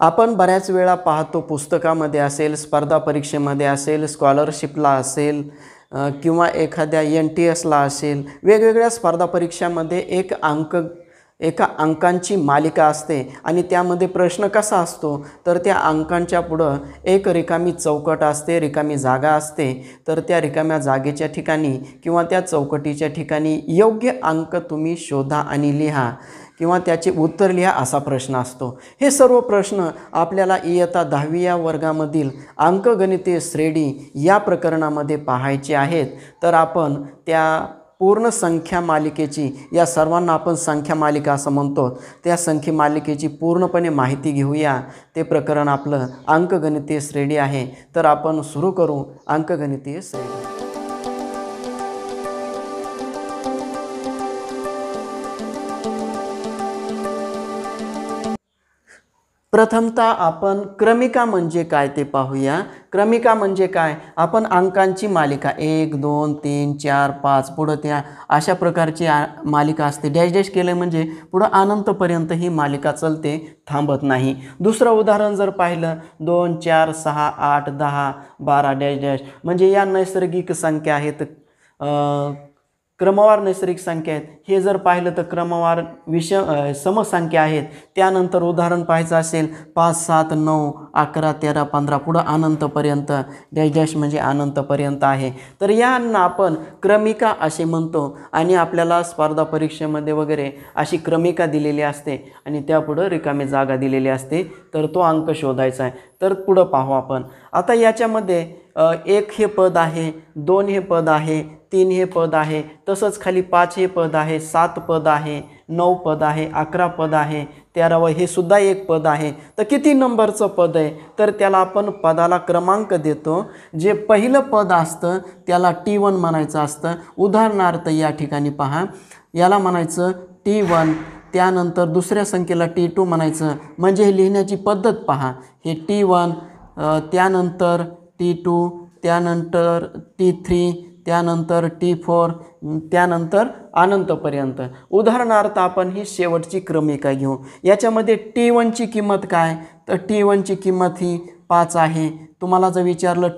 आपण बऱ्याच वेळा पाहतो पुस्तकामध्ये असेल, स्पर्धा परीक्षेमध्ये असेल, स्कॉलरशिपला असेल किंवा एखाद्या NTSला असेल, वेगवेगळ्या स्पर्धा परीक्षामध्ये एका अंकांची मालिका असते आणि त्यामध्ये प्रश्न कसा असतो तर त्या अंकांच्या पुढं एक रिकामी चौकट असते, रिकामी जागा असते. तर त्या रिकाम्या जागेच्या ठिकाणी किंवा त्या चौकटीच्या ठिकाणी योग्य अंक तुम्ही शोधा आणि लिहा किंवा त्याचे उत्तर लिहा असा प्रश्न असतो. हे सर्व प्रश्न आपल्याला इयत्ता 10वी या वर्गामधील अंकगणितीय श्रेणी या प्रकरणामध्ये पाहायचे आहेत. तर आपण त्या पूर्ण संख्या मालिकेची, या सर्वांना आपण संख्या मालिका असं म्हणतो, त्या संख्या मालिकेची पूर्णपणे माहिती घेऊया. ते प्रकरण आपलं अंकगणितीय श्रेणी आहे. तर आपण सुरू करू अंकगणितीय श्रेणी. प्रथमतः आपण क्रमिका म्हणजे काय ते पाहूया. क्रमिका म्हणजे काय? आपण अंकांची मालिका 1 2 3 4 5 पुढं त्या अशा प्रकारची मालिका असते. डॅश डॅश केलं म्हणजे पुढं अनंतपर्यंत ही मालिका चलते, थांबत नाही. दुसरं उदाहरण जर पाहिलं 2 4 6 8 10 12 डॅश डॅश म्हणजे या नैसर्गिक संख्या आहेत, क्रमवार नैसर्गिक संख्या आहेत. हे जर पाहिलं तर क्रमवार समसंख्या आहेत. त्यानंतर उदाहरण पाहायचं असेल 5 7 9 11 13 15 पुढं अनंतपर्यंत डॅश डॅश म्हणजे अनंतपर्यंत आहे. तर यांना आपण क्रमिका असे म्हणतो आणि आपल्याला स्पर्धा परीक्षेमध्ये वगैरे अशी क्रमिका दिलेली असते आणि त्यापुढं रिकामी जागा दिलेली असते. तर तो अंक शोधायचा आहे. तर पुढं पाहू आपण. आता याच्यामध्ये 1 हे पद आहे, 2 हे पद आहे, 3 हे पद आहे, तसंच खाली 5 हे पद आहे, 7 पद आहे, 9 पद आहे, 11 पद आहे, 13 हे सुद्धा एक पद आहे. तर किती नंबरचं पद आहे तर त्याला आपण पदाला क्रमांक देतो. जे पहिलं पद असतं त्याला T1 म्हणायचं असतं. उदाहरणार्थ या ठिकाणी पहा, याला म्हणायचं T1, त्यानंतर दुसऱ्या संख्येला T2 म्हणायचं. म्हणजे हे लिहिण्याची पद्धत पहा, हे T1, त्यानंतर T2, त्यानंतर T3, त्यानंतर T4, त्यानंतर अनंतपर्यंत. उदाहरणार्थ आपण ही शेवटची क्रमिका घेऊ. याच्यामध्ये T1ची किंमत काय तर T1ची किंमत ही 5 आहे. तुम्हाला जर विचारलं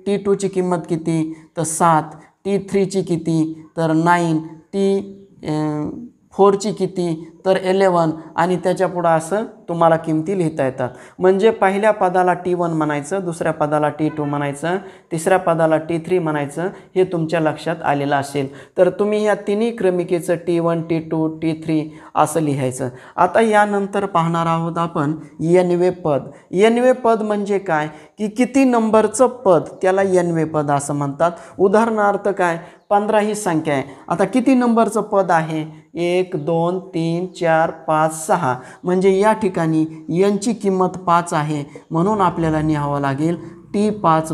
T2ची किंमत किती तर 7, T3ची किती तर 9, T4ची किती तर 11 आणि त्याच्या पुढं असं तुम्हाला किमती लिहिता येतात. म्हणजे पहिल्या पदाला T1 म्हणायचं, दुसऱ्या पदाला T2 म्हणायचं, तिसऱ्या पदाला T3 म्हणायचं. हे तुमच्या लक्षात आलेलं असेल. तर तुम्ही या तिन्ही क्रमिकेचं T1 T2 T3 असं लिहायचं. आता यानंतर पाहणार आहोत आपण Nवे पद. Nवे पद म्हणजे काय की किती नंबरचं पद त्याला Nवे पद असं म्हणतात. उदाहरणार्थ काय 15 ही संख्या आहे. आता किती नंबरचं पद आहे 1 2 3 4 5 6 म्हणजे या ठिकाणी Nची किंमत 5 आहे. म्हणून आपल्याला लिहावं लागेल T5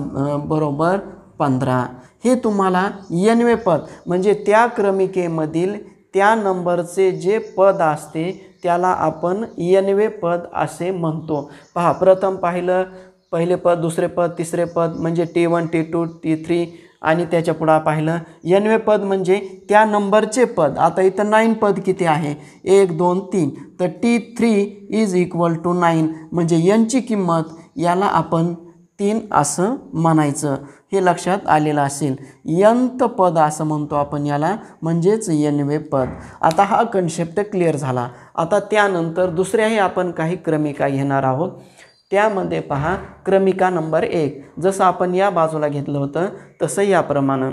बरोबर 15. हे तुम्हाला Nवे पद म्हणजे त्या क्रमिकेमधील त्या नंबरचे जे पद असते त्याला आपण Nवे पद असे म्हणतो. पहा, प्रथम पाहिलं पहिले पद, दुसरे पद, तिसरे पद म्हणजे T1 T2 T3 आणि त्याच्या पुढं पाहिलं Nवे पद म्हणजे त्या नंबरचे पद. आता इथं 9 पद किती आहे 1 2 3 तर T3 = 9 म्हणजे Nची किंमत याला आपण 3 असं म्हणायचं. हे लक्षात आलेलं असेल. Nth पद असं म्हणतो आपण याला, म्हणजेच Nवे पद. आता हा कन्सेप्ट क्लिअर झाला. आता त्यानंतर दुसऱ्याही आपण काही क्रमिका घेणार आहोत. त्यामध्ये पहा क्रमिका नंबर 1 जसं आपण या बाजूला घेतलं होतं तसं याप्रमाणे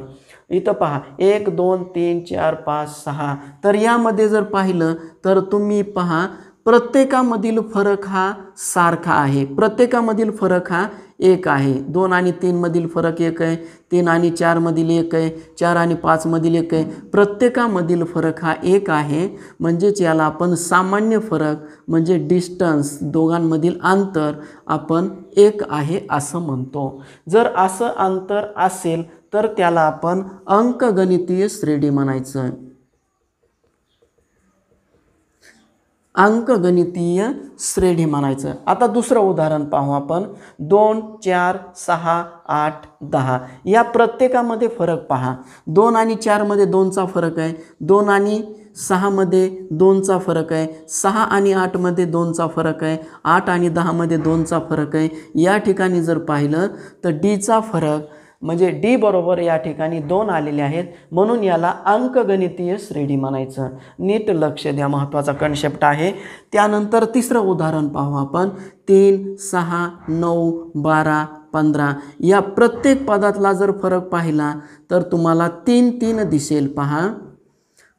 इथं पहा 1 2 3 4 5 6. तर यामध्ये जर पाहिलं तर तुम्ही पहा प्रत्येकामधील फरक हा सारखा आहे. प्रत्येकामधील फरक हा 1 आहे. 2 आणि 3 मधील फरक 1 आहे. 3 आणि 4 मधील 1 आहे. 4 आणि 5 मधील 1 आहे. प्रत्येकामधील फरक हा 1 आहे. म्हणजेच याला आपण सामान्य फरक म्हणजे डिस्टन्स, दोघांमधील अंतर आपण 1 आहे असं म्हणतो. जर असं अंतर असेल तर त्याला आपण अंकगणितीय श्रेणी म्हणायचं. अंकगणितीय श्रेणी म्हणायचं. आता दुसरं उदाहरण पाहू आपण 2 4 6 8 10. या प्रत्येकामध्ये फरक पहा. 2 आणि 4 मध्ये 2चा फरक आहे. 2 आणि 6मध्ये 2चा फरक आहे, 6 आणि 8मध्ये 2चा फरक आहे, 8 आणि 10मध्ये 2चा फरक आहे. या ठिकाणी जर पाहिलं तर डीचा फरक म्हणजे डी बरोबर या ठिकाणी 2 आलेले आहेत, म्हणून याला अंकगणितीय श्रेणी म्हणायचं. नीट लक्ष द्या, महत्त्वाचा कन्सेप्ट आहे. त्यानंतर तिसरं उदाहरण पाहू आपण. 3, 6, 9, 12, 15 या प्रत्येक पदातला जर फरक पाहिला तर तुम्हाला 3-3 दिसेल. पहा,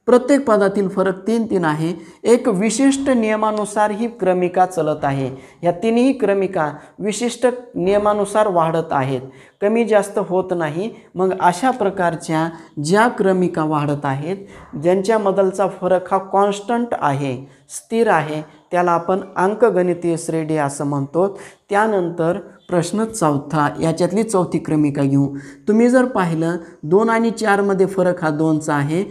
प्रत्येक पदातील फरक 3-3 आहे. एक विशिष्ट नियमानुसार ही क्रमिका चलत आहे. या तिन्ही क्रमिका विशिष्ट नियमानुसार वाढत आहेत, कमी जास्त होत नाही. मग अशा प्रकारच्या ज्या क्रमिका वाढत आहेत, ज्यांच्यामधलचा फरक हा कॉन्स्टंट आहे, स्थिर आहे, त्याला आपण अंकगणितीय श्रेणी असं म्हणतो. त्यानंतर प्रश्न चौथा, याच्यातली चौथी क्रमिका घेऊ. तुम्ही जर पाहिलं 2 आणि 4मध्ये फरक हा 2चा आहे,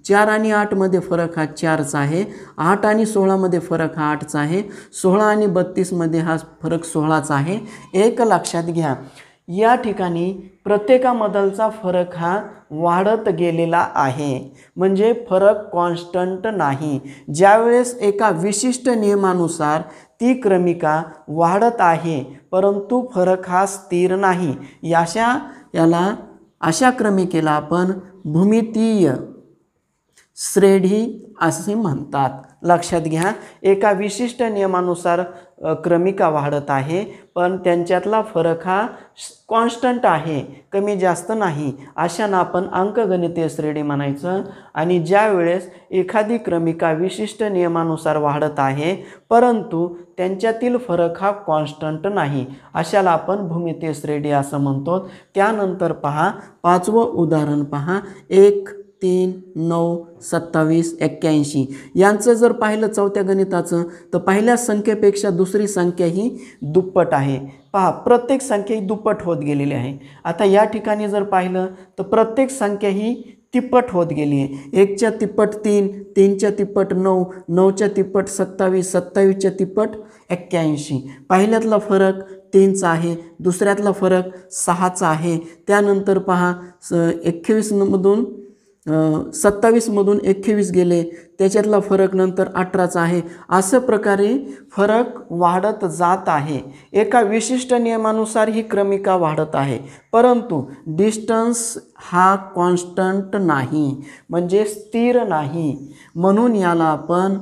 4 आणि 8मध्ये फरक हा 4चा आहे, 8 आणि 16मध्ये फरक हा 8चा आहे, 16 आणि 32मध्ये हा फरक 16चा आहे. एक लक्षात घ्या, या ठिकाणी प्रत्येकामधलचा फरक हा वाढत गेलेला आहे, म्हणजे फरक कॉन्स्टंट नाही. ज्यावेळेस एका विशिष्ट नियमानुसार ती क्रमिका वाढत आहे परंतु फरक हा स्थिर नाही, अशा क्रमिकेला आपण भूमितीय श्रेणी असे म्हणतात. लक्षात घ्या, एका विशिष्ट नियमानुसार क्रमिका वाढत आहे पण त्यांच्यातला फरक हा कॉन्स्टंट आहे, कमी जास्त नाही. अशांना आपण अंकगणितीय श्रेणी म्हणायचं. आणि ज्या वेळेस एखादी क्रमिका विशिष्ट नियमानुसार वाढत आहे परंतु त्यांच्यातील फरक हा कॉन्स्टंट नाही, अशाला आपण भूमितीय श्रेणी असं म्हणतो. त्यानंतर पहा, 5वं उदाहरण पहा. 1, 3, 9, 27, 81 यांचं जर पाहिलं चौथ्या गणिताचं तर पहिल्या संख्येपेक्षा दुसरी संख्या ही दुप्पट आहे. पहा, प्रत्येक संख्या ही दुप्पट होत गेलेली आहे. आता या ठिकाणी जर पाहिलं तर प्रत्येक संख्या ही तिप्पट होत गेली आहे. 1च्या तिप्पट 3, 3च्या तिप्पट 9, 9च्या तिप्पट 27, 27च्या तिप्पट 81. पहिल्यातला फरक 3चा आहे, दुसऱ्यातला फरक 6चा आहे. त्यानंतर पहा, 27मधून 21 गेले, त्याच्यातला फरक नंतर 18चा आहे. असं प्रकारे फरक वाढत जात आहे. एका विशिष्ट नियमानुसार ही क्रमिका वाढत आहे परंतु डिस्टन्स हा कॉन्स्टंट नाही, म्हणजे स्थिर नाही, म्हणून याला आपण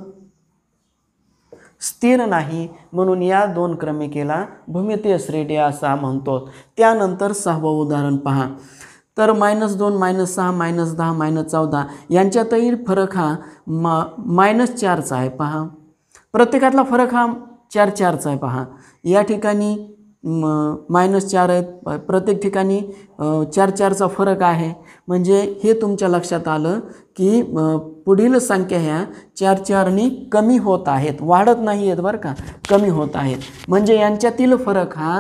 स्थिर नाही, म्हणून या 2 क्रमिकेला भूमितीय श्रेणी असा म्हणतो. त्यानंतर 6वं उदाहरण पहा. तर -2, -6, -10, -14 यांच्यातही फरक हा -4चा आहे. पहा, प्रत्येकातला फरक हा 4-4चा आहे. पहा, या ठिकाणी -4 आहेत, प्रत्येक ठिकाणी 4-4चा फरक आहे. म्हणजे हे तुमच्या लक्षात आलं की पुढील संख्या ह्या 4-4नी कमी होत आहेत, वाढत नाही आहेत बरं का, कमी होत आहेत. म्हणजे यांच्यातील फरक हा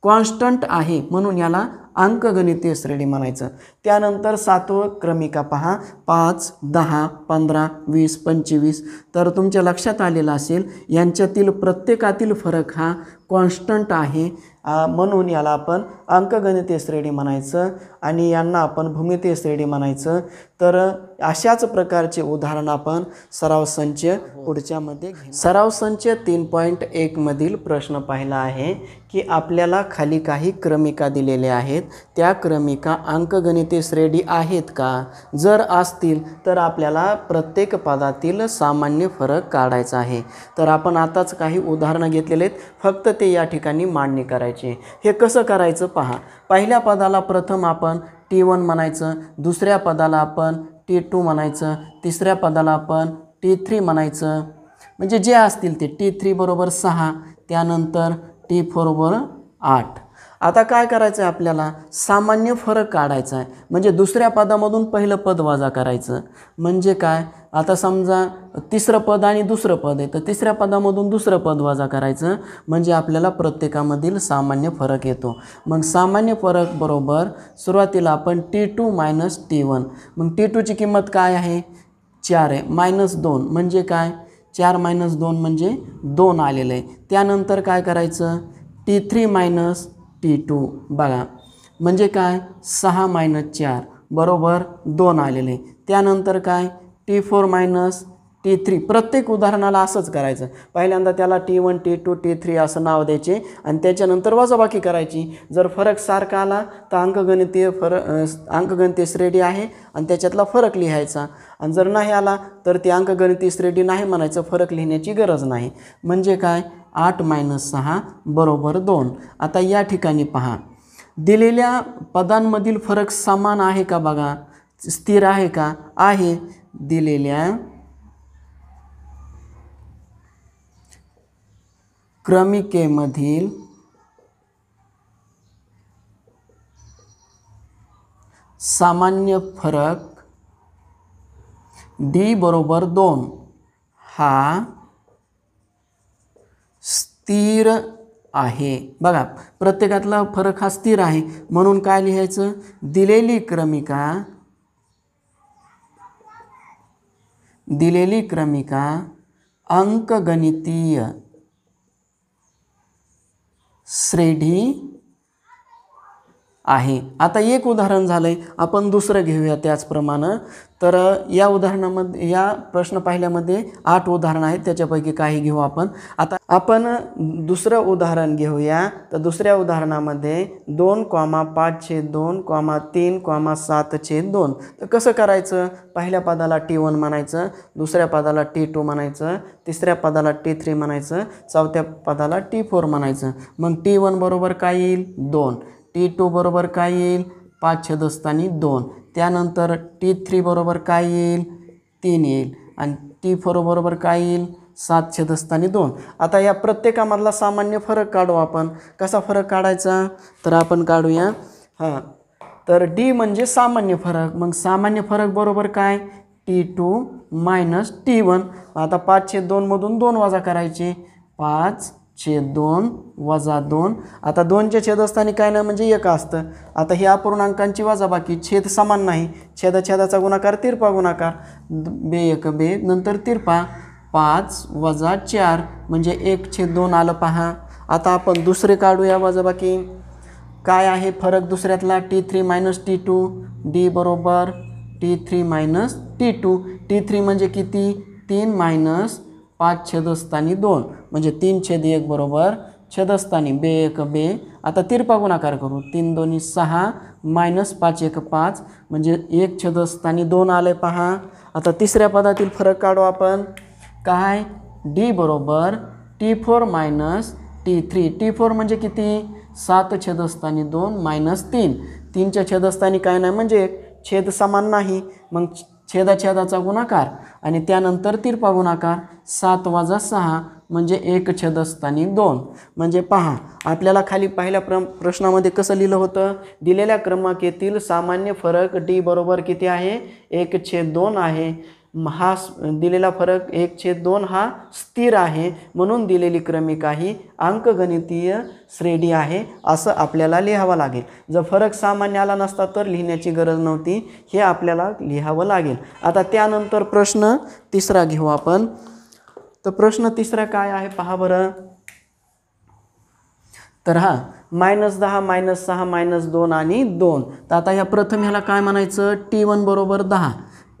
कॉन्स्टंट आहे, म्हणून याला अंकगणितीय श्रेणी म्हणायचं. त्यानंतर 7वं क्रमिका पहा. 5, 10, 15, 20, 25. तर तुमच्या लक्षात आलेलं असेल यांच्यातील प्रत्येकातील फरक हा कॉन्स्टंट आहे, म्हणून याला आपण अंकगणितीय श्रेणी म्हणायचं आणि यांना आपण भूमितीय श्रेणी म्हणायचं. तर अशाच प्रकारचे उदाहरण आपण सराव संच पुढच्यामध्ये सराव संच 3.1 मधील प्रश्न पाहिला आहे की आपल्याला खाली काही क्रमिका दिलेल्या आहेत, त्या क्रमिका अंकगणितीय श्रेणी आहेत का? जर असतील तर आपल्याला प्रत्येक पदातील सामान्य फरक काढायचा आहे. तर आपण आताच काही उदाहरणं घेतलेले आहेत, फक्त ते या ठिकाणी मांडणी करायची. हे कसं करायचं पहा. पहिल्या पदाला प्रथम आपण T1 म्हणायचं, दुसऱ्या पदाला आपण T2 म्हणायचं, तिसऱ्या पदाला आपण T3 म्हणायचं. म्हणजे जे असतील ते T3 बरोबर 6, त्यानंतर T4 बरोबर 8. आता काय करायचं आहे आपल्याला, सामान्य फरक काढायचा आहे. म्हणजे दुसऱ्या पदामधून पहिलं पद वजा करायचं. म्हणजे काय, आता समजा तिसरं पद आणि दुसरं पद आहे तर तिसऱ्या पदामधून दुसरं पद वजा करायचं, म्हणजे आपल्याला प्रत्येकामधील सामान्य फरक येतो. मग सामान्य फरक बरोबर सुरुवातीला आपण T2 - T1. मग T2ची किंमत काय आहे, 4 आहे. -2 म्हणजे काय, 4 - 2 म्हणजे 2 आलेलं आहे. त्यानंतर काय करायचं, T3 - T2 बघा, म्हणजे काय 6 - 4 बरोबर 2 आलेले आहे. त्यानंतर काय T4 मायनस T3. प्रत्येक उदाहरणाला असंच करायचं. पहिल्यांदा त्याला T1 T2 T3 असं नाव द्यायचे आणि त्याच्यानंतर वजाबाकी करायची. जर फरक सारखा आला तर अंकगणितीय श्रेणी आहे आणि त्याच्यातला फरक लिहायचा, आणि जर नाही आला तर ती अंकगणितीय श्रेणी नाही म्हणायचं, फरक लिहिण्याची गरज नाही. म्हणजे काय, 8 - 6 = 2. आता या ठिकाणी पहा, दिलेल्या पदांमधील फरक समान आहे का बघा, स्थिर आहे का, आहे. दिलेल्या क्रमिकेमधील सामान्य फरक D = 2 हा स्थिर आहे. बघा, प्रत्येकातला फरक हा स्थिर आहे म्हणून काय लिहायचं, दिलेली क्रमिका अंकगणितीय श्रेणी आहे. आता एक उदाहरण झालंय, आपण दुसरं घेऊया त्याचप्रमाणे. तर या उदाहरणामध्ये, या प्रश्न पाहिल्यामध्ये 8 उदाहरणं आहेत, त्याच्यापैकी काही घेऊ आपण. आता आपण दुसरं उदाहरण घेऊया. तर दुसऱ्या उदाहरणामध्ये 2,5/2, 3,7/2. तर कसं करायचं, पहिल्या पदाला T1 म्हणायचं, दुसऱ्या पदाला T2 म्हणायचं, तिसऱ्या पदाला T3 म्हणायचं, चौथ्या पदाला T4 म्हणायचं. मग T1 बरोबर काय येईल, 2. T2 बरोबर काय येईल, 5/2. त्यानंतर T3 बरोबर काय येईल, 3 येईल. आणि T4 बरोबर काय येईल, 7/2. आता या प्रत्येकामधला सामान्य फरक काढू आपण. कसा फरक काढायचा, तर आपण काढूया. तर D म्हणजे सामान्य फरक. मग सामान्य फरक बरोबर काय, T2 - T1. आता 5/2 मधून 2 वजा करायचे, 5/2 - 2. आता 2च्या छेदस्थानी काय नाही म्हणजे 1 असतं. आता ही अपूर्णांकांची वजाबाकी, छेद समान नाही, छेदाचा गुणाकार तिरपा गुणाकार, बे नंतर तिरपा, 5 - 4 म्हणजे 1/2 आलं पहा. आता आपण दुसरे काढूया वजाबाकी. काय आहे फरक दुसऱ्यातला, T3 - T2. D बरोबर T3 - T2. T3 म्हणजे किती, 3 - 5/2 म्हणजे 3/1 बरोबर छेदस्थानी बे. आता तिरपा गुणाकार करू, 3×2 = 6 -5×1 = 5 म्हणजे 1/2 आले पहा. आता तिसऱ्या पदातील फरक काढू आपण. काय, D बरोबर T4 - T3. T4 म्हणजे किती, 7/2 -3. 3च्या छेदस्थानी काय नाही म्हणजे 1, छेद समान नाही, मग छेदाचा गुणाकार आणि त्यानंतर तिरपा गुणाकार, 7 - 6 म्हणजे 1/2. म्हणजे पहा, आपल्याला खाली पहिल्या प्रश्नामध्ये कसं लिहिलं होतं, दिलेल्या क्रमांकातील सामान्य फरक D बरोबर किती आहे, 1/2 आहे. हा दिलेला फरक 1/2 हा स्थिर आहे म्हणून दिलेली क्रमिका ही अंकगणितीय श्रेणी आहे असं आपल्याला लिहावं लागेल. जर फरक सामान्य आला नसता तर लिहिण्याची गरज नव्हती, हे आपल्याला लिहावं लागेल. आता त्यानंतर प्रश्न तिसरा घेऊ आपण. तर प्रश्न तिसरा काय आहे पहा बरं. तर -10 - 6 - 2 आणि 2. तर आता या प्रथम ह्याला काय म्हणायचं, T1 बरोबर 10,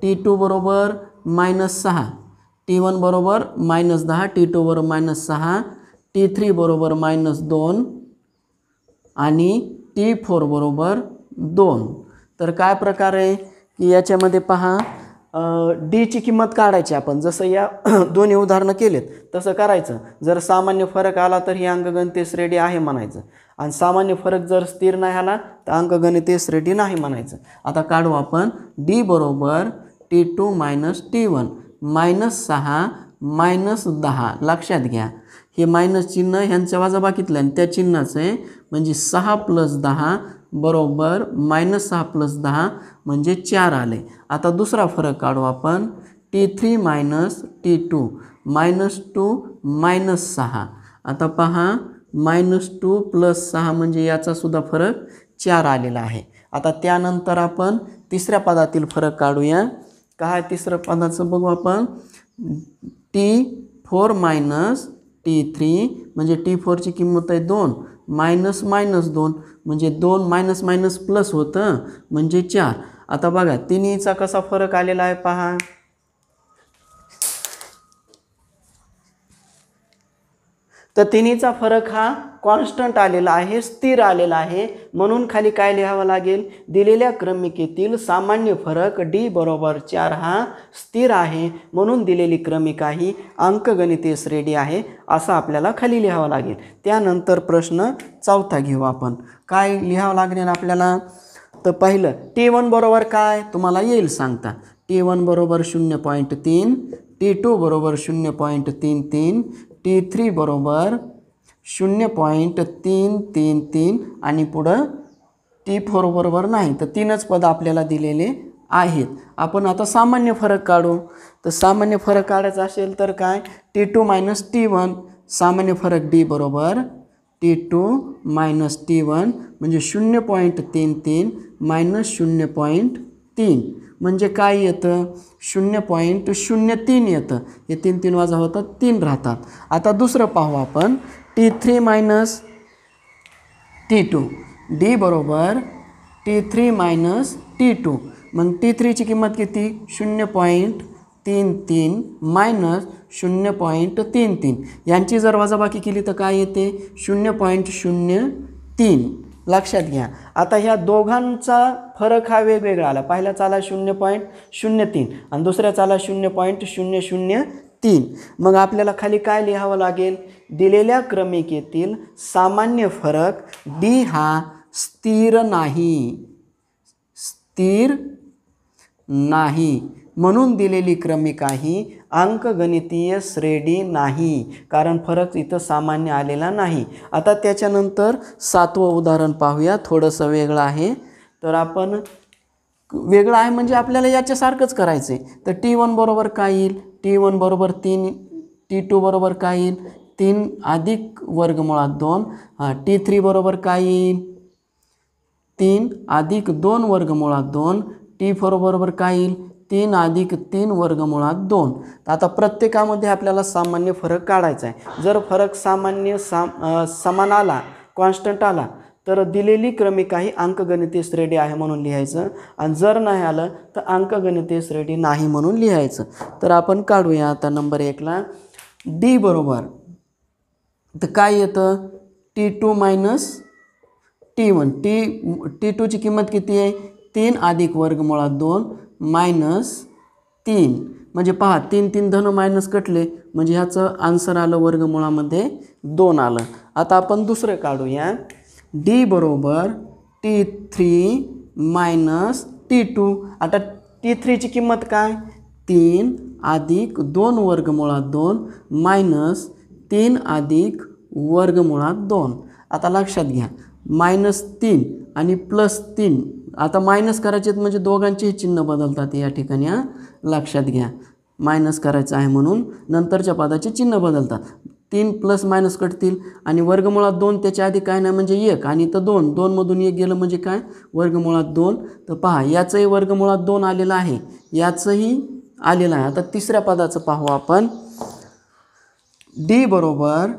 T2 बरोबर -6, T1 बरोबर -10, T2 बरोबर -6, T3 बरोबर -2 आणि T4 बरोबर 2. तर काय प्रकार आहे की याच्यामध्ये पहा, D ची किंमत काढायची आपण, जसं या दोन्ही उदाहरणं केलेत तसं करायचं. जर सामान्य फरक आला तर ही अंकगणितीय श्रेणी आहे म्हणायचं, आणि सामान्य फरक जर स्थिर नाही आला तर अंकगणितीय श्रेणी नाही म्हणायचं. आता काढू आपण. D बरोबर T2 - T1, -6 - 10. लक्षात घ्या, हे मायनस चिन्ह ह्यांच्या वजाबाकीतलं आणि त्या चिन्हाचं आहे, म्हणजे 6 + 10 बरोबर -6 + 10 म्हणजे 4 आले. आता दुसरा फरक काढू आपण. T3 - T2, -2 - 6. आता पहा, -2 + 6 म्हणजे याचा सुद्धा फरक 4 आलेला आहे. आता त्यानंतर आपण तिसऱ्या पदातील फरक काढूया. काय तिसरं पदाचं बघू आपण. T4 - T3 म्हणजे T4 ची किंमत आहे 2, -2 म्हणजे 2 प्लस होतं म्हणजे 4. आता बघा तिन्हीचा कसा फरक आलेला आहे पहा. तर तिन्हीचा फरक हा कॉन्स्टंट आलेला आहे, स्थिर आलेला आहे. म्हणून खाली काय लिहावं लागेल, दिलेल्या क्रमिकेतील सामान्य फरक d बरोबर 4 हा स्थिर आहे, म्हणून दिलेली क्रमिका ही अंकगणितीय श्रेणी आहे असं आपल्याला खाली लिहावं लागेल. त्यानंतर प्रश्न चौथा घेऊ आपण. काय लिहावं लागेल आपल्याला, तर पहिलं T1 बरोबर काय तुम्हाला येईल सांगता. T1 बरोबर 0.3, T2 बरोबर 0.33, T3 बरोबर 0.333 आणि पुढं T4 बरोबर नाही. तर तीनच पद आपल्याला दिलेले आहेत. आपण आता सामान्य फरक काढू. तर सामान्य फरक काढायचा असेल तर काय, T2 मायनस T1, सामान्य फरक D बरोबर T2 मायनस T1 म्हणजे 0.33 मायनस 0.3 म्हणजे काय येतं, 0.03 येतं. हे 3 3 वजा होतात, 3 राहतात. आता दुसरं पाहू आपण, T3 मायनस T2, D बरोबर T3 मायनस T2. मग T3ची किंमत किती, 0.33 मायनस 0.33. यांची जर वजाबाकी केली तर काय येते, 0.03. लक्षात घ्या. आता ह्या दोघांचा फरक हा वेगवेगळा आला. पहिल्याचा आला 0.03 आणि दुसऱ्याचा आला 0.003. मग आपल्याला खाली काय लिहावं लागेल, दिलेल्या क्रमिकेतील सामान्य फरक D हा स्थिर नाही, स्थिर नाही, म्हणून दिलेली क्रमिका ही अंकगणितीय श्रेणी नाही, कारण फरक इथं सामान्य आलेला नाही. आता त्याच्यानंतर 7वं उदाहरण पाहूया. थोडंसं वेगळं आहे. तर आपण वेगळं आहे म्हणजे आपल्याला याच्यासारखंच करायचं आहे. तर T1 बरोबर काय येईल, T1 बरोबर 3, T2 बरोबर काय येईल, 3 अधिक वर्गमुळात 2. T3 बरोबर काय येईल, 3 अधिक 2 वर्गमुळात 2. T4 बरोबर काय येईल, 3 अधिक 3 वर्गमुळात 2. आता प्रत्येकामध्ये आपल्याला सामान्य फरक काढायचा आहे. जर फरक समान आला, कॉन्स्टंट आला, तर दिलेली क्रमिका ही अंकगणितीय श्रेणी आहे म्हणून लिहायचं. आणि जर नाही आलं तर अंकगणितीय श्रेणी नाही म्हणून लिहायचं. तर आपण काढूया आता नंबर 1ला. D बरोबर तर काय येतं, T2 मायनस T1. T2ची किंमत किती आहे, 3 अधिक वर्गमुळात 2 मायनस 3. म्हणजे पहा 3 3 धन मायनस कटले म्हणजे ह्याचं आन्सर आलं वर्गमुळामध्ये 2 आलं. आता आपण दुसरं काढूया. D बरोबर T3 मायनस T2. आता T3ची किंमत काय, 3 अधिक 2 वर्गमुळात 2 मायनस 3 अधिक वर्गमुळात 2. आता लक्षात घ्या, -3 आणि +3. आता मायनस करायचे म्हणजे दोघांचेही चिन्ह बदलतात या ठिकाणी. लक्षात घ्या, मायनस करायचं आहे म्हणून नंतरच्या पदाचे चिन्ह बदलतात. 3 प्लस मायनस कटतील आणि वर्गमुळात 2 त्याच्या आधी काय नाही म्हणजे 1 आणि तर 2, 2 मधून 1 गेलं म्हणजे काय, वर्गमुळात 2. तर पहा याचंही वर्गमुळात 2 आलेलं आहे, याचंही आलेलं आहे. आता तिसऱ्या पदाचं पाहू आपण. D बरोबर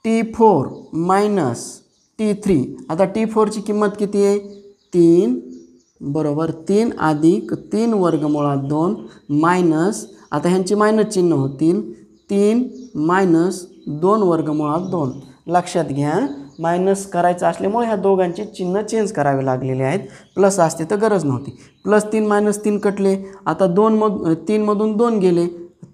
T4 मायनस T3. आता T4ची किंमत किती आहे, 3 बरोबर 3 अधिक 3 वर्गमुळात 2 मायनस, आता ह्यांची मायनस चिन्ह होतील, 3 मायनस 2 वर्गमुळात 2. लक्षात घ्या, मायनस करायचं असल्यामुळे ह्या दोघांचे चिन्ह चेंज करावे लागलेले आहेत. प्लस असते तर गरज नव्हती. +3 -3 कटले. आता 3 मधून 2 गेले,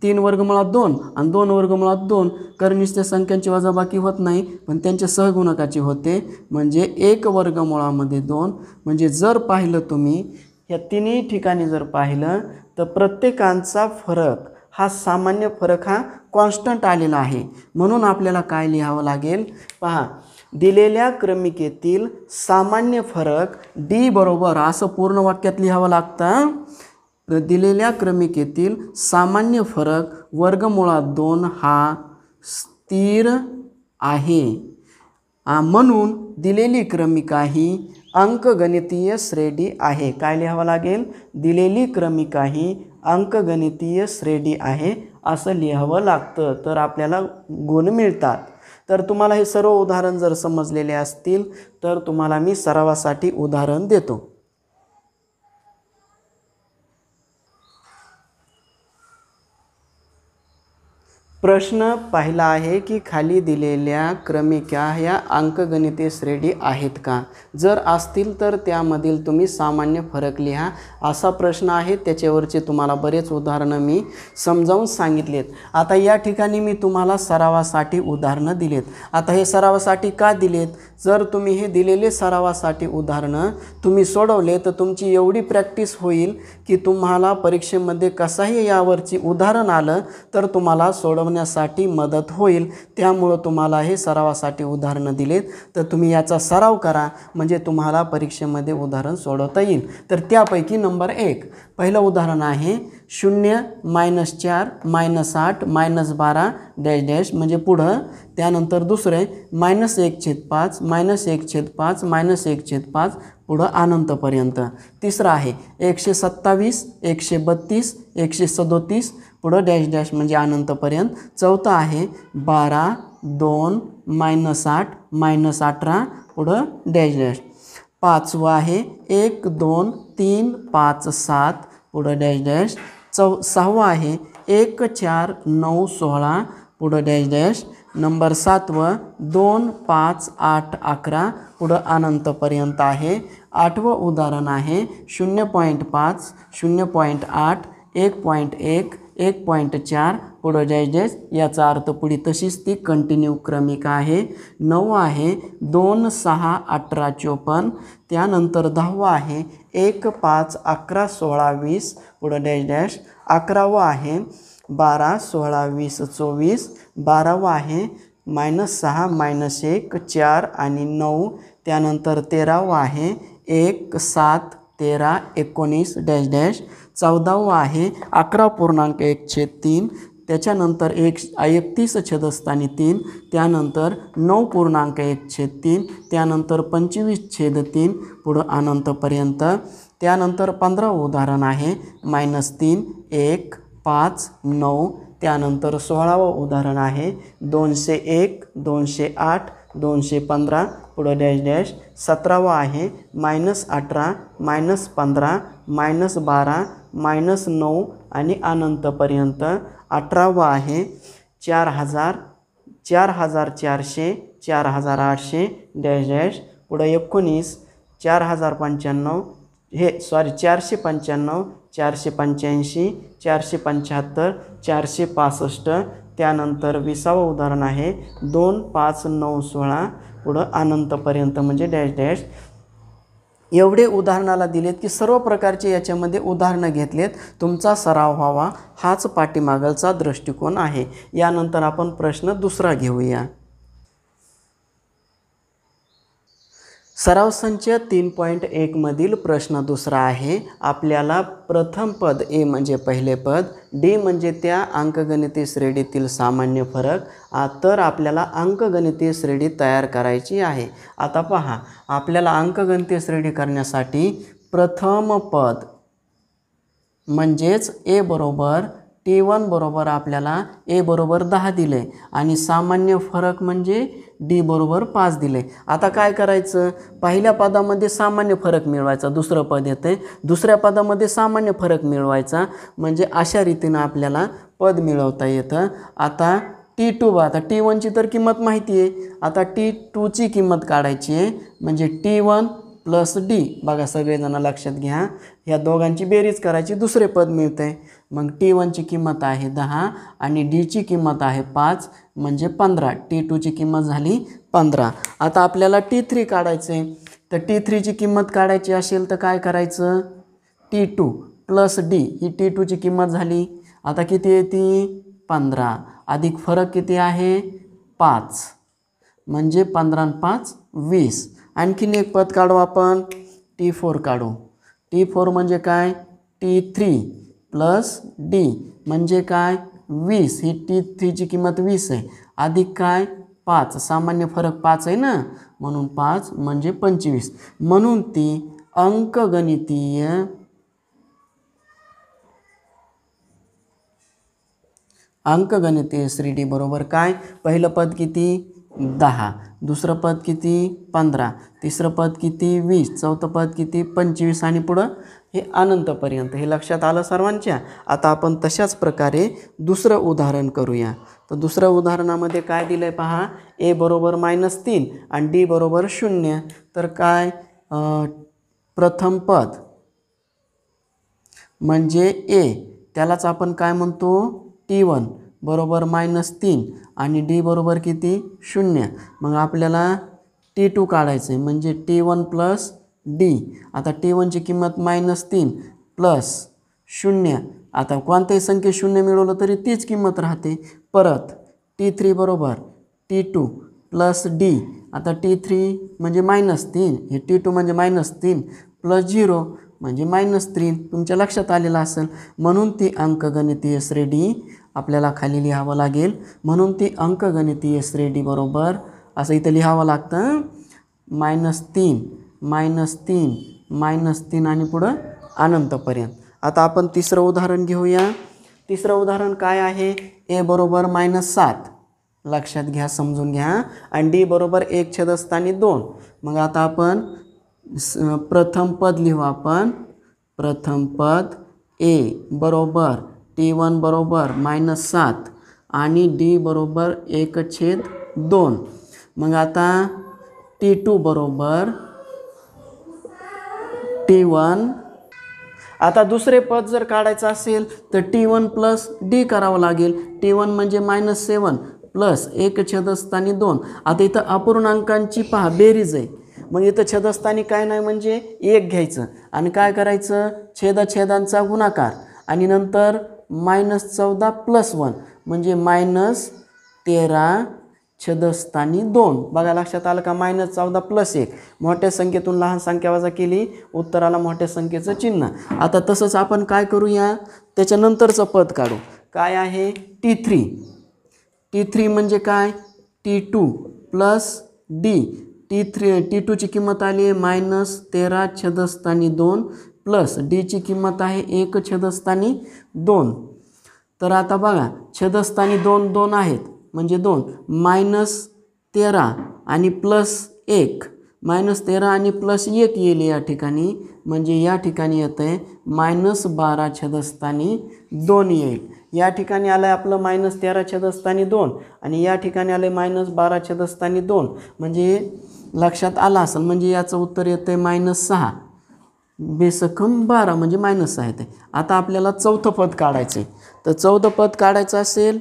3 वर्गमुळात 2 आणि 2 वर्गमुळात 2. कर्निष्ठ संख्यांची वजाबाकी होत नाही पण त्यांच्या सहगुणकाची होते, म्हणजे 1 वर्गमुळामध्ये 2. म्हणजे जर पाहिलं तुम्ही या तिन्ही ठिकाणी जर पाहिलं तर प्रत्येकांचा फरक हा सामान्य फरक हा कॉन्स्टंट आलेला आहे. म्हणून आपल्याला काय लिहावं लागेल, पहा दिलेल्या क्रमिकेतील सामान्य फरक D बरोबर असं पूर्ण वाक्यात लिहावं लागतं. दिलेल्या क्रमिकेतील सामान्य फरक वर्गमुळात 2 हा स्थिर आहे, म्हणून दिलेली क्रमिका ही अंकगणितीय श्रेणी आहे. काय लिहावं लागेल, दिलेली क्रमिका ही अंकगणितीय श्रेणी आहे असं लिहावं लागतं, तर आपल्याला गुण मिळतात. तर तुम्हाला हे सर्व उदाहरण जर समजलेले असतील तर तुम्हाला मी सरावासाठी उदाहरण देतो. प्रश्न पहिला आहे की खाली दिलेल्या क्रमिका ह्या अंकगणितीय श्रेणी आहेत का? जर असतील तर त्यामधील तुम्ही सामान्य फरक लिहा असा प्रश्न आहे। त्याच्यावरचे तुम्हाला बरेच उदाहरणं मी समजावून सांगितलेत। आता या ठिकाणी मी तुम्हाला सरावासाठी उदाहरणं दिलेत। आता हे सरावासाठी का दिलेत? जर तुम्ही हे दिलेले सरावासाठी उदाहरणं तुम्ही सोडवले तर तुमची एवढी प्रॅक्टिस होईल की तुम्हाला परीक्षेमध्ये कसाही यावरची उदाहरण आलं तर तुम्हाला सोडवण्यासाठी मदत होईल। त्यामुळे तुम्हाला हे सरावासाठी उदाहरणं दिलेत तर तुम्ही याचा सराव करा म्हणजे तुम्हाला परीक्षेमध्ये उदाहरण सोडवता येईल। तर त्यापैकी नंबर 1 पहिलं उदाहरण आहे 0 -4 -8 -12 डॅश डॅश म्हणजे पुढं। त्यानंतर दुसरे -1/5 -1/5 -1/5 पुढं अनंतपर्यंत। तिसरं आहे 127 132 137 पुढं डॅश डॅश म्हणजे अनंतपर्यंत। चौथा आहे 12 2 -8 -18 पुढं डॅश डॅश। पाचवं आहे 1 2 3 5 7 पुढं डॅश डॅश। सहावं आहे 1 4 9 16 पुढं डॅश डॅश। नंबर 7वं 2 5 8 11 पुढं अनंतपर्यंत आहे। 8वं उदाहरण आहे 0.5 0.8 1.1 1.4 पुढं डॅश डॅश। याचा अर्थ पुढे तशीच ती कंटिन्यू क्रमिका आहे। 9वं आहे 2 6 18 54 त्यानंतर 10वं आहे 1 5 11 16 20 पुढं डॅश डॅश। 11वं आहे 12 16 20 24 12वं आहे -6 -1 4 आणि 9 त्यानंतर 13वं आहे 1 7 13 19 डॅश डॅश। 14वं आहे 11.1/3 त्याच्यानंतर 31 3 त्यानंतर 9.1/3 त्यानंतर 25/3 पुढं अनंतपर्यंत। त्यानंतर 15वं उदाहरण आहे -3 1 5 9 त्यानंतर 16वं उदाहरण आहे 201 208 215 पुढं डॅश डॅश। 17वं आहे -18 -15 -12 -9 आणि अनंतपर्यंत। 18वं आहे 4000 4400 4800 डॅश डॅश पुढं 19 4095 495 485 475 465 त्यानंतर 20वं उदाहरण आहे 2 5 9 16 पुढं अनंतपर्यंत म्हणजे डॅश डॅश। एवढे उदाहरणाला दिलेत की सर्व प्रकारचे याच्यामध्ये उदाहरणं घेतलेत तुमचा सराव व्हावा हाच पाठीमागचा दृष्टिकोन आहे। यानंतर आपण प्रश्न दुसरा घेऊया। सराव संच 3.1 मधील प्रश्न दुसरा आहे। आपल्याला प्रथम पद ए म्हणजे पहिले पद, डी म्हणजे त्या अंकगणितीय श्रेणीतील सामान्य फरक, तर आपल्याला अंकगणितीय श्रेणी तयार करायची आहे। आता पहा आपल्याला अंकगणितीय श्रेणी करण्यासाठी प्रथम पद म्हणजेच ए बरोबर T1 बरोबर आपल्याला ए बरोबर 10 दिले आणि सामान्य फरक म्हणजे डी बरोबर 5 दिले। आता काय करायचं, पहिल्या पदामध्ये सामान्य फरक मिळवायचा, दुसरं पद येते दुसऱ्या पदामध्ये सामान्य फरक मिळवायचा म्हणजे अशा रीतीने आपल्याला पद मिळवता येतं। आता T2 आता T1 ची तर किंमत माहिती आहे, आता T2 ची किंमत काढायची आहे म्हणजे T1 प्लस डी। बघा सगळेजण लक्षात घ्या, ह्या दोघांची बेरीज करायची दुसरे पद मिळते। मग T1 ची किंमत आहे 10 आणि डी ची किंमत आहे 5 म्हणजे 15। T2 ची किंमत झाली 15। आता आपल्याला T3 काढायचे, तर T3 ची किंमत काढायची असेल तर काय करायचं, T2 प्लस डी ही T2 ची किंमत झाली। आता किती येते 15 अधिक फरक किती आहे 5 म्हणजे 15 आणि 5 20। आणखीन एक पद काढू आपण, T4 काढू। T4 म्हणजे काय T3 प्लस डी म्हणजे काय 20, ही T3 ची किंमत 20 आहे अधिक काय 5 सामान्य फरक 5 आहे ना म्हणून 5 म्हणजे 25। म्हणून ती अंकगणितीय श्रेणी बरोबर काय, पहिलं पद किती 10, दुसरं पद किती 15, तिसरं पद किती 20, चौथं पद किती 25 आणि पुढं हे अनंतपर्यंत. हे लक्षात आलं सर्वांच्या. आता आपण तशाच प्रकारे दुसरं उदाहरण करूया. तर दुसऱ्या उदाहरणामध्ये काय दिलं आहे पहा, ए बरोबर -3 आणि डी बरोबर 0. तर काय प्रथम पद म्हणजे ए, त्यालाच आपण काय म्हणतो T1 बरोबर -3 आणि डी बरोबर किती 0. मग आपल्याला T2 काढायचं आहे म्हणजे T1 प्लस डी. आता T1ची किंमत -3 प्लस 0. आता कोणत्याही संख्ये 0 मिळवलं तरी तीच किंमत राहते. परत T3 बरोबर T2 प्लस डी. आता T3 म्हणजे -3, हे T2 म्हणजे -3 प्लस 0 म्हणजे -3. तुमच्या लक्षात आलेलं असेल. म्हणून ती अंकगणितीय श्रेणी आपल्याला खाली लिहावं लागेल. म्हणून ती अंकगणितीय श्रेणी बरोबर असं इथं लिहावं लागतं -3 -3 आणि पुढं अनंतपर्यंत. आता आपण तिसरं उदाहरण घेऊया. तिसरं उदाहरण काय आहे, ए बरोबर -7 लक्षात घ्या, समजून घ्या, आणि डी बरोबर 1/2. मग आता आपण प्रथम पद लिहू. आपण प्रथम पद ए बरोबर T1 बरोबर -7 आणि डी बरोबर 1/2. मग आता T2 बरोबर T1. आता दुसरे पद जर काढायचं असेल तर T1 प्लस डी करावं लागेल. T1 म्हणजे -7 प्लस 1/2. आता इथं अपूर्णांकांची पहा बेरीज आहे. मग इथं छेदस्थानी काय नाही म्हणजे 1 घ्यायचं आणि काय करायचं छेदांचा गुणाकार आणि नंतर -14 प्लस 1 म्हणजे -13 छेदस्थानी 2. बघा लक्षात आलं का, -14 प्लस 1. मोठ्या संख्येतून लहान संख्या वजा केली, उत्तराला मोठ्या संख्येचं चिन्ह. आता तसंच आपण काय करूया, त्याच्यानंतरचं पद काढू. काय आहे T3. T3 म्हणजे काय T2 प्लस डी. T2ची किंमत आली आहे -13 छेदस्थानी 2 प्लस डीची किंमत आहे 1/2. तर आता बघा छेदस्थानी 2 आहेत म्हणजे 2 -13 आणि प्लस 1. -13 आणि प्लस 1 येईल या ठिकाणी, म्हणजे या ठिकाणी येतं आहे -12 छेदस्थानी 2 येईल. या ठिकाणी आलं आहे आपलं -13 छेदस्थानी 2 आणि या ठिकाणी आलं आहे -12 छेदस्थानी 2. म्हणजे लक्षात आलं असेल. म्हणजे याचं उत्तर येतं आहे -6 बेसखम 12 म्हणजे -6 येते. आता आपल्याला चौथं पद काढायचं आहे. तर चौथं पद काढायचं असेल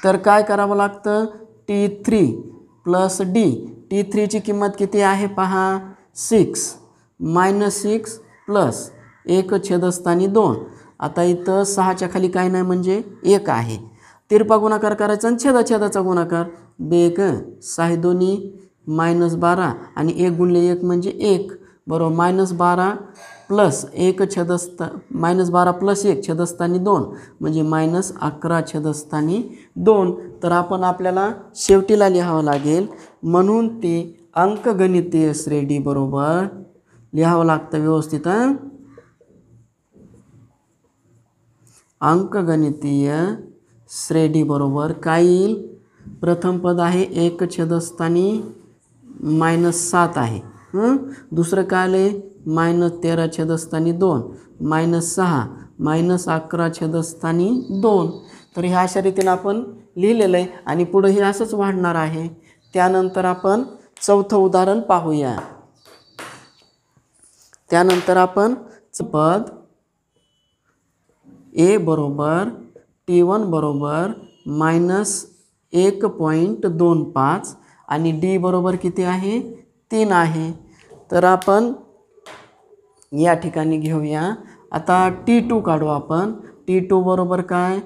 तर काय करावं लागतं, T3 प्लस डी. T3ची किंमत किती आहे पहा 6 -6 प्लस 1/2. आता इथं 6च्या खाली काय नाही म्हणजे 1 आहे. तिरपा गुणाकार करायचा आणि छेदाचा गुणाकार. 6 दोन्ही -12 आणि 1 गुणले 1 म्हणजे 1 बरोबर -12 प्लस 12 प्लस 1 छेदस्थानी 2 म्हणजे -11 छेदस्थानी 2. तर आपण आपल्याला शेवटीला लिहावं लागेल. म्हणून ती अंकगणितीय श्रेणी बरोबर लिहावं लागतं व्यवस्थित. अंकगणितीय श्रेणी बरोबर काय येईल, प्रथम पद आहे 1/7 आहे. दुसरं काय आले -13 छेदस्थानी 2 -6 -11 छेदस्थानी 2. तर ह्या अशा रीतीने आपण लिहिलेलं आहे आणि पुढे हे असंच वाढणार आहे. त्यानंतर आपण चौथं उदाहरण पाहूया. त्यानंतर आपण पद ए बरोबर T1 बरोबर -1.25 आणि डी बरोबर किती आहे 3 आहे. तर आपण या ठिकाणी घेऊया. आता T2 काढू आपण. T2 बरोबर काय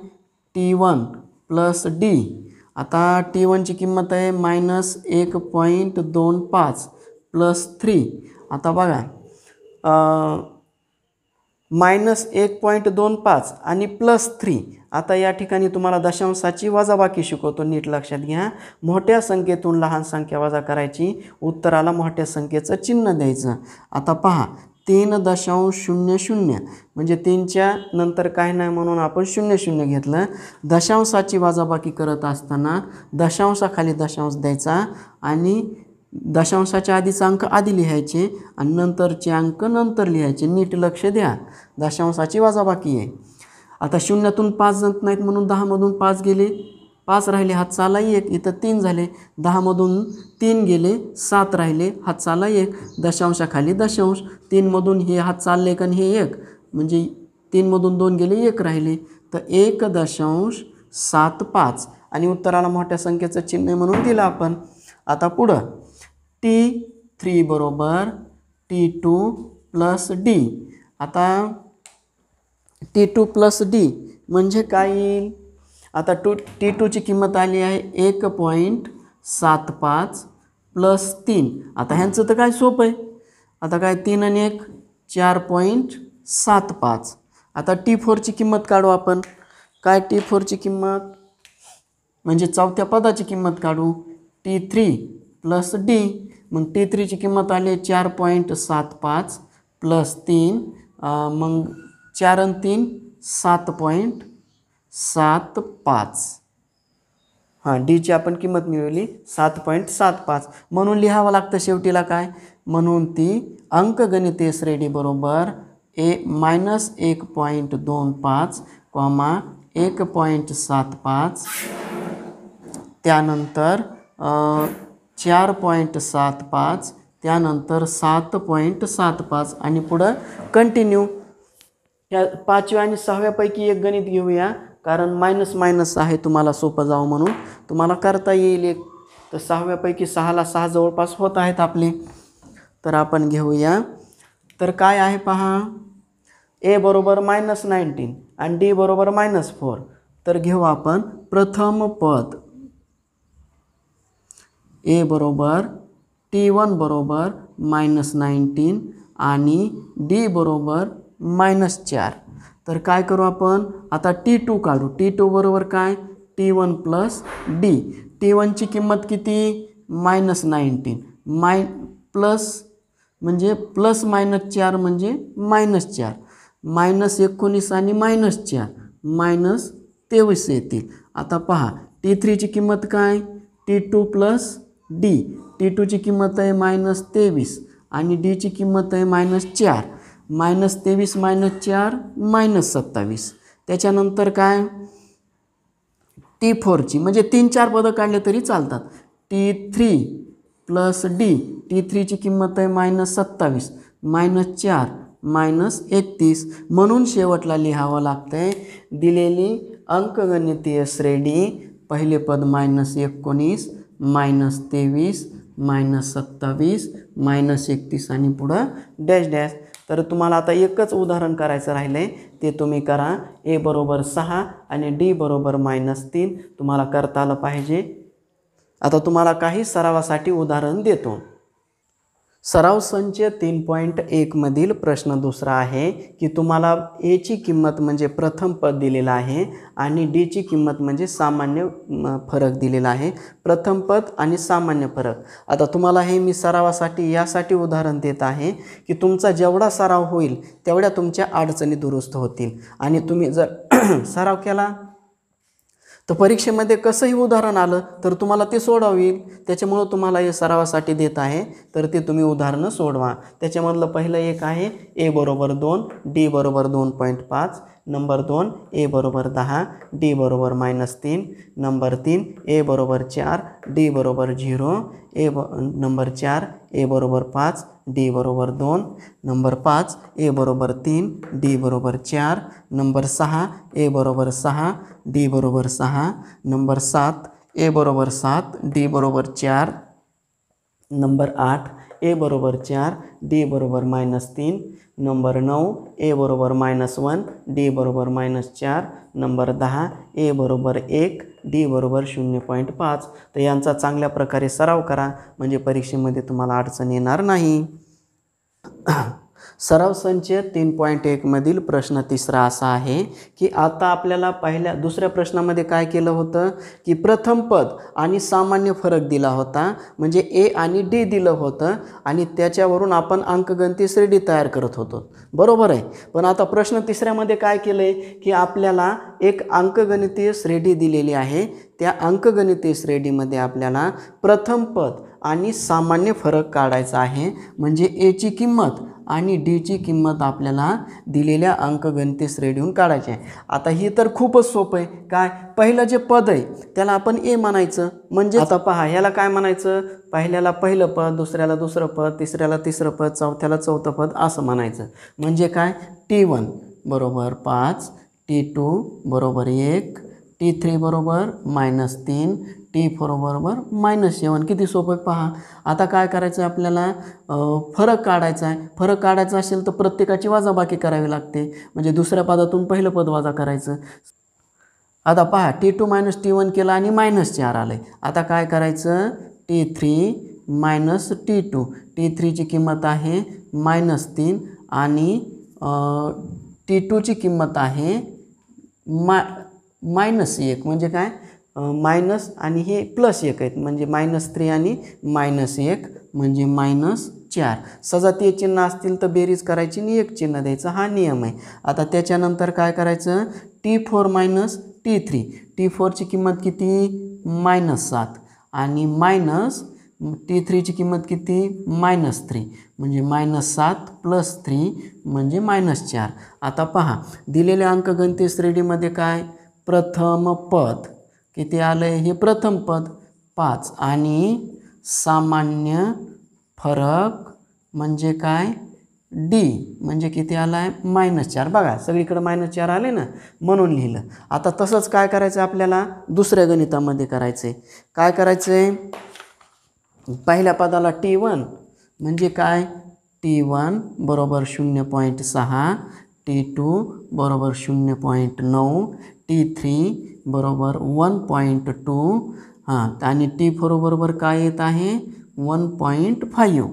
T1 प्लस डी. आता T1ची किंमत आहे -1.25 प्लस 3. आता बघा -1.25 आणि प्लस 3. आता या ठिकाणी तुम्हाला दशांशाची वजाबाकी शिकवतो, नीट लक्षात घ्या. मोठ्या संख्येतून लहान संख्या वजा करायची, उत्तराला मोठ्या संख्येचं चिन्ह द्यायचं. आता पहा 3.00 म्हणजे 3च्या नंतर काय नाही म्हणून आपण 00 घेतलं. दशांशाची वजाबाकी करत असताना दशांशाखाली दशांश द्यायचा आणि दशांशाच्या आधीचा अंक आधी लिहायचे आणि नंतरचे अंक नंतर लिहायचे. नीट लक्ष द्या, दशांशाची वजाबाकी आहे. आता 0तून 5 जात नाहीत म्हणून 10मधून 5 गेले, 5 राहिले, हात चाला 1, इथं 3 झाले. 10मधून 3 गेले, 7 राहिले, हात चाला 1, दशांशाखाली दशांश. 3मधून हे हात चालले आणि हे 1 म्हणजे 3मधून 2 गेले, 1 राहिले, तर 1.75 आणि उत्तराला मोठ्या संख्येचं चिन्ह म्हणून दिलं आपण. आता पुढं T3 बरोबर T2 प्लस D. आता T2 प्लस D म्हणजे काय येईल? आता T2ची किंमत आली आहे 1.75 प्लस 3. आता ह्यांचं तर काय सोपं आहे. आता काय 3 आणि 1 4.75. आता T4ची किंमत काढू आपण. काय T4ची किंमत म्हणजे चौथ्या पदाची किंमत काढू. T3 plus D. मग T3ची किंमत आली 4.75 प्लस 3. मग 4 आणि 3 7.75. हां, डीची आपण किंमत मिळवली 7.75 म्हणून लिहावं लागतं शेवटीला काय म्हणून ती अंकगणितीय श्रेणी बरोबर -1.25, 1.75 त्यानंतर 4.75 त्यानंतर 7.75 आणि पुढं कंटिन्यू. या 5व्या आणि 6व्यापैकी एक गणित घेऊया कारण मायनस मायनस आहे, तुम्हाला सोपं जावं म्हणून तुम्हाला करता येईल एक. तर 6व्यापैकी 6ला 6 जवळपास होत आहेत आपले. तर आपण घेऊया. तर काय आहे पहा, A बरोबर -19 आणि D बरोबर -4. तर घेऊ आपण प्रथम पद. A बरोबर T1 बरोबर -19 आणि D बरोबर -4. तर काय करू आपण आता T2 काढू. T2 बरोबर काय T1 प्लस D. T1ची किंमत किती -19 प्लस म्हणजे प्लस -4 म्हणजे -4 -19 आणि -4 -23 येतील. आता पहा T3ची किंमत काय T2 प्लस D. T2ची किंमत आहे -23 आणि Dची किंमत आहे -4. -23 -4 -27. त्याच्यानंतर काय T4ची म्हणजे 3-4 पदं काढले तरी चालतात. T3 plus D. T3ची किंमत आहे -27 -4 -31 म्हणून शेवटला लिहावं लागतंय दिलेली अंकगणितीय श्रेणी. पहिले पद -19 -23 -27 -31 आणि पुढं डॅश डॅश. तर तुम्हाला आता एकच उदाहरण करायचं राहिलं आहे, ते तुम्ही करा. A बरोबर 6 आणि D बरोबर -3 तुम्हाला करता आलं पाहिजे. आता तुम्हाला काही सरावासाठी उदाहरण देतो. सराव संच 3.1 मधील प्रश्न दुसरा आहे की तुम्हाला A ची किंमत म्हणजे प्रथम पद दिलेलं आहे आणि D ची किंमत म्हणजे सामान्य फरक दिलेला आहे. प्रथम पद आणि सामान्य फरक. आता तुम्हाला हे मी सरावासाठी यासाठी उदाहरण देत आहे की तुमचा जेवढा सराव होईल तेवढ्या तुमच्या अडचणी दुरुस्त होतील आणि तुम्ही जर सराव केला तर परीक्षेमध्ये कसंही उदाहरण आलं तर तुम्हाला ते सोडवावं येईल. त्याच्यामुळं तुम्हाला हे सरावासाठी देत आहे, तर ते तुम्ही उदाहरणं सोडवा. त्याच्यामधलं पहिलं एक आहे A बरोबर 2 D बरोबर 2.5. नंबर 2 A बरोबर 10 D बरोबर -3. नंबर 3 A बरोबर 4 D बरोबर 0. नंबर 4 A बरोबर 5 D बरोबर 2. नंबर 5 A बरोबर 3 D बरोबर 4. नंबर 6 A बरोबर 6 D बरोबर 6. नंबर 7 A बरोबर 7 D बरोबर 4. नंबर 8 A बरोबर 4 D बरोबर -3. नंबर 9 A बरोबर -1 D बरोबर -4. नंबर 10 A बरोबर 1 D बरोबर 0.5. तर यांचा चांगल्या प्रकारे सराव करा म्हणजे परीक्षेमध्ये तुम्हाला अडचण येणार नाही. सराव संच 3.1 मधील प्रश्न तिसरा असा आहे की आता आपल्याला दुसऱ्या प्रश्नामध्ये काय केलं होतं की प्रथम पद आणि सामान्य फरक दिला होता, म्हणजे ए आणि डी दिलं होतं आणि त्याच्यावरून आपण अंकगणितीय श्रेणी तयार करत होतो, बरोबर आहे. पण आता प्रश्न तिसऱ्यामध्ये काय केलं आहे की आपल्याला एक अंकगणितीय श्रेणी दिलेली आहे. त्या अंकगणितीय श्रेणीमध्ये आपल्याला प्रथम पद आणि सामान्य फरक काढायचा आहे, म्हणजे ए ची किंमत आणि डी ची किंमत आपल्याला दिलेल्या अंकगणितीय श्रेणीहून काढायची आहे. आता ही तर खूपच सोपं आहे. काय, पहिलं जे पद आहे त्याला आपण ए म्हणायचं, म्हणजे आता पहा ह्याला काय म्हणायचं, पहिल्याला पहिलं पद, दुसऱ्याला दुसरं पद, तिसऱ्याला तिसरं पद, चौथ्याला चौथं पद असं म्हणायचं. म्हणजे काय, T1 बरोबर 5, T2 बरोबर 1, T3 बरोबर -3, T4 बरोबर -7. किती सोपं आहे पहा. आता काय करायचं आहे आपल्याला, फरक काढायचा आहे. फरक काढायचा असेल तर प्रत्येकाची वजाबाकी करावी लागते, म्हणजे दुसऱ्या पदातून पहिलं पद वजा करायचं. आता पहा T2 - T1 केलं आणि -4 आलं आहे. आता काय करायचं, T3 - T2, T3ची किंमत आहे -3 आणि T2ची किंमत आहे -1, म्हणजे काय मायनस आणि हे +1 आहेत, म्हणजे -3 आणि -1 म्हणजे -4. सजातीय चिन्ह असतील तर बेरीज करायची आणि एक चिन्ह द्यायचं, हा नियम आहे. आता त्याच्यानंतर काय करायचं, T4 - T3, T4ची किंमत किती -7 आणि T3ची किंमत किती -3, म्हणजे -7 + 3 म्हणजे -4. आता पहा दिलेल्या अंकगणितीय श्रेणीमध्ये काय, प्रथम पद किती आलं आहे, हे प्रथम पद 5 आणि सामान्य फरक म्हणजे काय, डी म्हणजे किती आला आहे -4. बघा सगळीकडे -4 आले ना, म्हणून लिहिलं. आता तसंच काय करायचं आपल्याला दुसऱ्या गणितामध्ये करायचं आहे. काय करायचं आहे, पहिल्या पदाला T1 म्हणजे काय, T1 बरोबर 0.6, T2 बरोबर 0.9, T3 बरोबर 1.2 आणि T4 बरोबर काय येत आहे 1.5.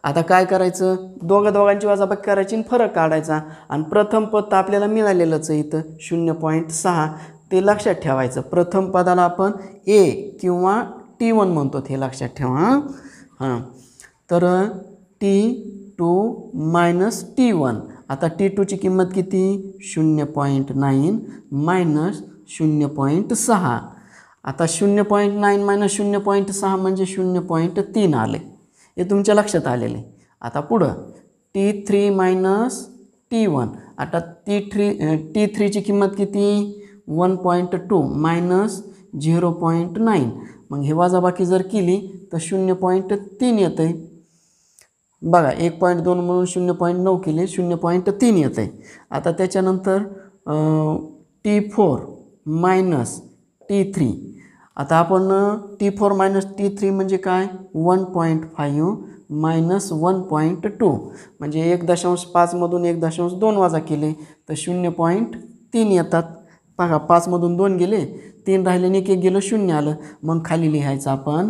आता काय करायचं, दोघांची वजाबाकी करायची आणि फरक काढायचा. आणि प्रथम पद तर आपल्याला मिळालेलंच आहे इथं 0.6, ते लक्षात ठेवायचं. प्रथम पदाला आपण ए किंवा T1 म्हणतो, ते लक्षात ठेवा. तर T2 - T1, आता T2ची किंमत किती 0.9 - 0.6. आता 0.9 - 0.6 म्हणजे 0.3 आले, हे तुमच्या लक्षात आलेले. आता पुढं T3 - T1, आता T3ची किंमत किती 1.2 - 0.9, मग हे वजाबाकी जर केली तर 0.3 येतं आहे. बघा 1.2 म्हणून 0.9 केले 0.3 येतं आहे. आता त्याच्यानंतर T4 - T3, आता आपण T4 - T3 म्हणजे काय 1.5 - 1.2, म्हणजे 1.5 मधून 1.2 वजा केले तर 0.3 येतात. बघा 5 मधून 2 गेले, 3 राहिले आणि 1 गेलं 0 आलं. मग खाली लिहायचं आपण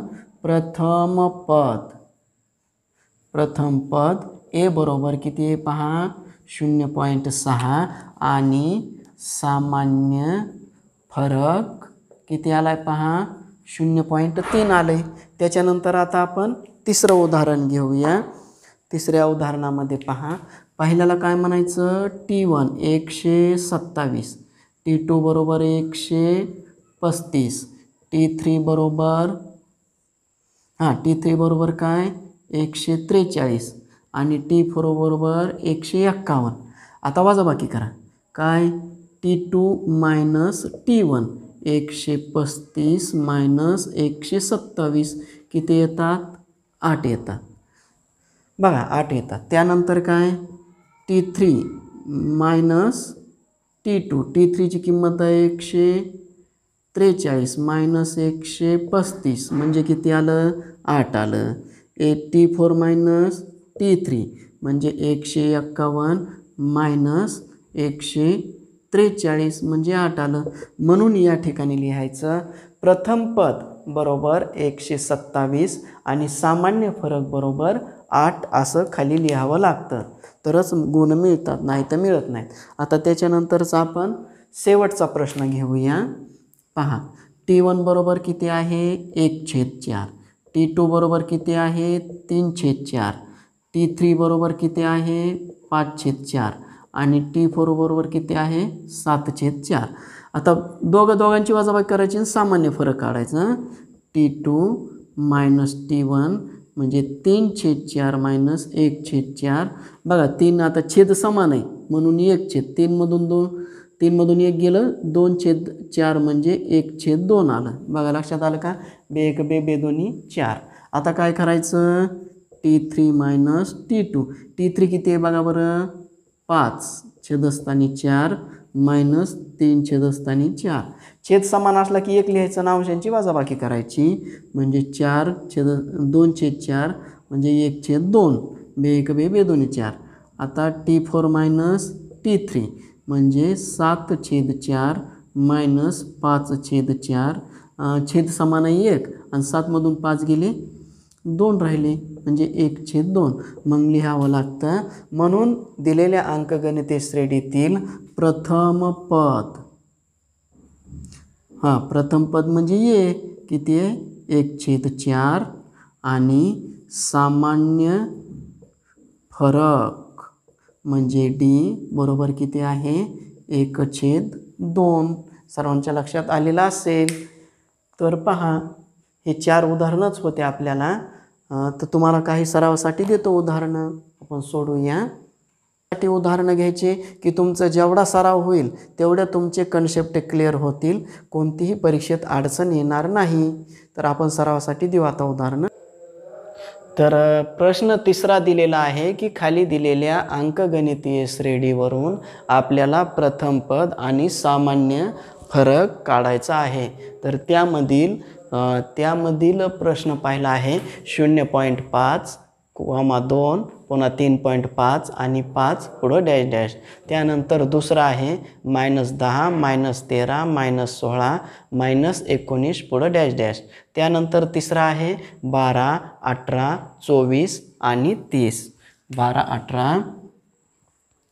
प्रथम पद ए बरोबर किती आहे पहा 0.6 आणि सामान्य फरक किती आलाय पहा 0.3 आले. त्याच्यानंतर आता आपण तिसरं उदाहरण घेऊया. तिसऱ्या उदाहरणामध्ये पहा, पहिल्याला काय म्हणायचं, T1 127, T2 बरोबर 135, T3 बरोबर काय 143 आणि T4 बरोबर 151. आता वजाबाकी करा. काय T2 - T1 135 - 127 किती येतात 8 येतात. बघा 8 येतात. त्यानंतर काय T3 - T2, T3ची किंमत आहे 143 - 135 म्हणजे किती आलं 8 आलं. T4 - T3 म्हणजे 151 - 143 म्हणजे 8 आलं. म्हणून या ठिकाणी लिहायचं प्रथम पद बरोबर 127 आणि सामान्य फरक बरोबर 8 असं खाली लिहावं लागतं, तरच गुण मिळतात, नाही तर मिळत नाहीत. आता त्याच्यानंतरचा आपण शेवटचा प्रश्न घेऊया. पहा, T1 बरोबर किती आहे 1/4, T2 बरोबर किती आहे 3/4, T3 बरोबर किती आहे 5/4 आणि T4 बरोबर किती आहे 7/4. आता दोघांची वजाबाकी करायची आणि सामान्य फरक काढायचा. T2 मायनस T1 म्हणजे 3/4 मायनस 1/4. बघा 3 आता छेद समान आहे म्हणून 1/3 3मधून 1 गेलं 2/4 म्हणजे 1/2 आलं. बघा लक्षात आलं का, बे बे दोन्ही 4. आता काय करायचं, T3 मायनस T2. T3 किती आहे बघा बरं 5/4 मायनस 3/4. छेद समान असला की 1 लिहायचं, नावांशांची वजाबाकी करायची म्हणजे 2/4 म्हणजे 1/2 बे दोन्ही 4. आता T4 मायनस T3 म्हणजे 7/4 मायनस 5/4. छेद समान आहे 1 आणि 7मधून 5 गेले 2 राहिले म्हणजे 1/2. मग लिहावं लागतं. म्हणून दिलेल्या अंकगणितीय श्रेणीतील प्रथम पद, प्रथम पद म्हणजे ये किती आहे 1/4 आणि सामान्य फरक म्हणजे D बरोबर किती आहे 1/2. सर्वांच्या लक्षात आलेलं असेल. तर पहा, हे 4 उदाहरणच होते आपल्याला. तर तुम्हाला काही सरावासाठी देतो उदाहरणं, आपण सोडूया. उदाहरणं घ्यायचे की तुमचा जेवढा सराव होईल तेवढ्या तुमचे कन्सेप्ट क्लिअर होतील, कोणतीही परीक्षेत अडचण येणार नाही. तर आपण सरावासाठी देऊ आता उदाहरणं. तर प्रश्न 3 दिलेला आहे की खाली दिलेल्या अंकगणितीय श्रेणीवरून आपल्याला प्रथम पद आणि सामान्य फरक काढायचा आहे. तर त्यामधील प्रश्न पहिला आहे 0.5, 2 पुन्हा 3.5 आणि 5 पुढं डॅश डॅश. त्यानंतर दुसरा आहे -10, -13, -16, -19 पुढं डॅश डॅश. त्यानंतर तिसरा आहे 12, 18, 24 आणि 30. 12, 18,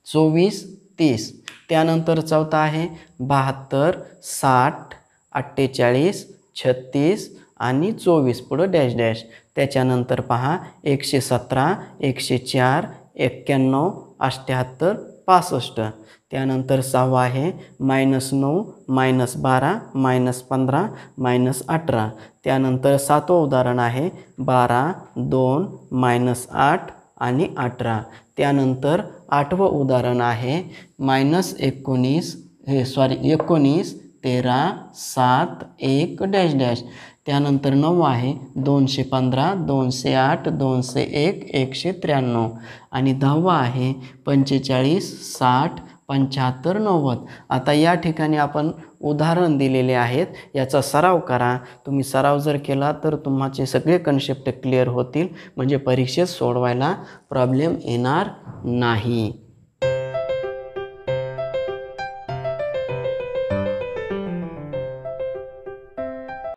24, 30. त्यानंतर चौथा आहे 72, 60, 48, 36 आणि 24 पुढं डॅश डॅश. त्याच्यानंतर पहा 117, 104, 91, 78, 65. त्यानंतर 6वा आहे -9, -12, -15, -18. त्यानंतर 7वं उदाहरण आहे 12, 2, -8 आणि 18. त्यानंतर 8वं उदाहरण आहे -19, 13, 7, 1 डॅश डॅश. त्यानंतर 9 आहे 215, 208, 201, 193 आणि 10वा आहे 45, 60, 75, 90. आता या ठिकाणी आपण उदाहरण दिलेले आहेत, याचा सराव करा. तुम्ही सराव जर केला तर तुमचे सगळे कन्सेप्ट क्लिअर होतील, म्हणजे परीक्षेत सोडवायला प्रॉब्लेम येणार नाही.